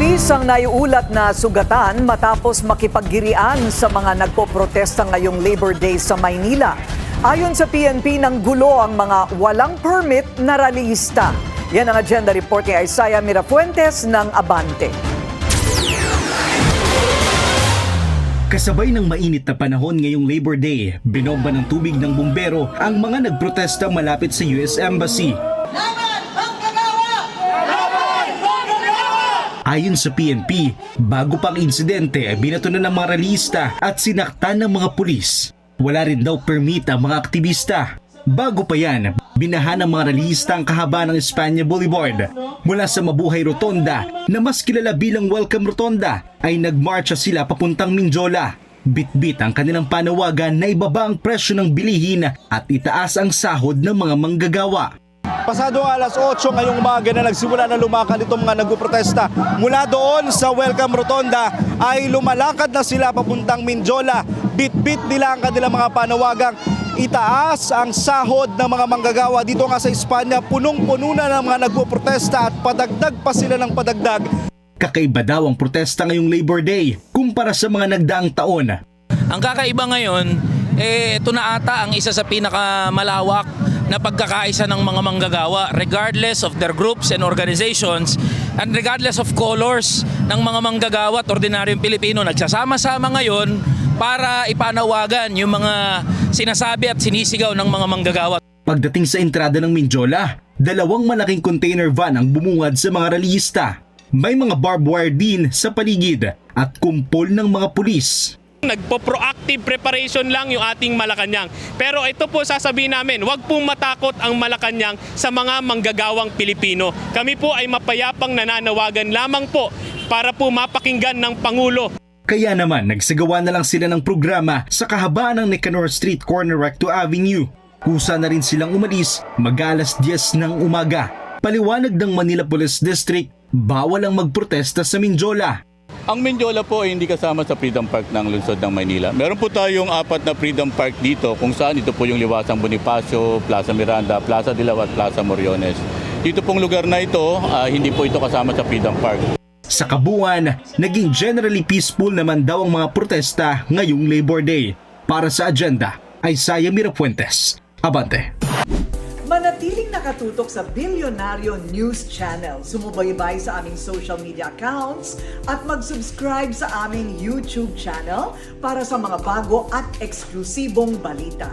Labis ang naiulat na sugatan matapos makipaggirian sa mga nagpoprotesta ngayong Labor Day sa Maynila. Ayon sa PNP, nang gulo ang mga walang permit na rallyista. Yan ang agenda report ni Isaiah Mirafuentes ng Abante. Kasabay ng mainit na panahon ngayong Labor Day, binomba ng tubig ng bumbero ang mga nagprotesta malapit sa US Embassy. Ayon sa PNP, bago pang insidente ay binato na ng mga rallyista at sinaktan ng mga pulis. Wala rin daw permit ang mga aktivista. Bago pa yan, binahan ng mga rallyista ang kahabaan ng Espanya Boulevard. Mula sa Mabuhay Rotonda, na mas kilala bilang Welcome Rotonda, ay nagmarcha sila papuntang Mindiola. Bit-bit ang kanilang panawagan na ibaba ang presyo ng bilihin at itaas ang sahod ng mga manggagawa. Pasado alas 8 ngayong umaga na nagsimula na lumakad itong mga nagpuprotesta. Mula doon sa Welcome Rotonda ay lumalakad na sila papuntang Mindiola. Bit-bit nila ang kanilang mga panawagang itaas ang sahod ng mga manggagawa. Dito nga sa Espanya, punong-puno na ng mga nagpuprotesta at padagdag pa sila ng padagdag. Kakaiba daw ang protesta ngayong Labor Day kumpara sa mga nagdaang taon. Ang kakaiba ngayon, ito na ata ang isa sa pinakamalawak na pagkakaisa ng mga manggagawa regardless of their groups and organizations and regardless of colors ng mga manggagawa at ordinaryong Pilipino. Nagsasama-sama ngayon para ipanawagan yung mga sinasabi at sinisigaw ng mga manggagawa. Pagdating sa entrada ng Mindiola, dalawang malaking container van ang bumungad sa mga rallyista. May mga barbed wire din sa paligid at kumpol ng mga pulis. Nagpo-proactive preparation lang yung ating Malacanang. Pero ito po sasabihin namin, huwag pong matakot ang Malacanang sa mga manggagawang Pilipino. Kami po ay mapayapang nananawagan lamang po para po mapakinggan ng Pangulo. Kaya naman nagsagawa na lang sila ng programa sa kahabaan ng Nicanor Street corner Recto Avenue. Kusa na rin silang umalis mag-alas 10 ng umaga. Paliwanag ng Manila Police District, bawal ang magprotesta sa Mindiola. Ang Mindiola po ay hindi kasama sa Freedom Park ng lungsod ng Maynila. Meron po tayong 4 na Freedom Park dito kung saan ito po yung Liwasang Bonifacio, Plaza Miranda, Plaza Dilaw at Plaza Moriones. Dito pong lugar na ito, hindi po ito kasama sa Freedom Park. Sa kabuuan, naging generally peaceful naman daw ang mga protesta ngayong Labor Day. Para sa agenda, Isaiah Mirafuentes, Abante. Manatiling nakatutok sa Bilyonaryo News Channel. Sumubaybay sa aming social media accounts at mag-subscribe sa aming YouTube channel para sa mga bago at eksklusibong balita.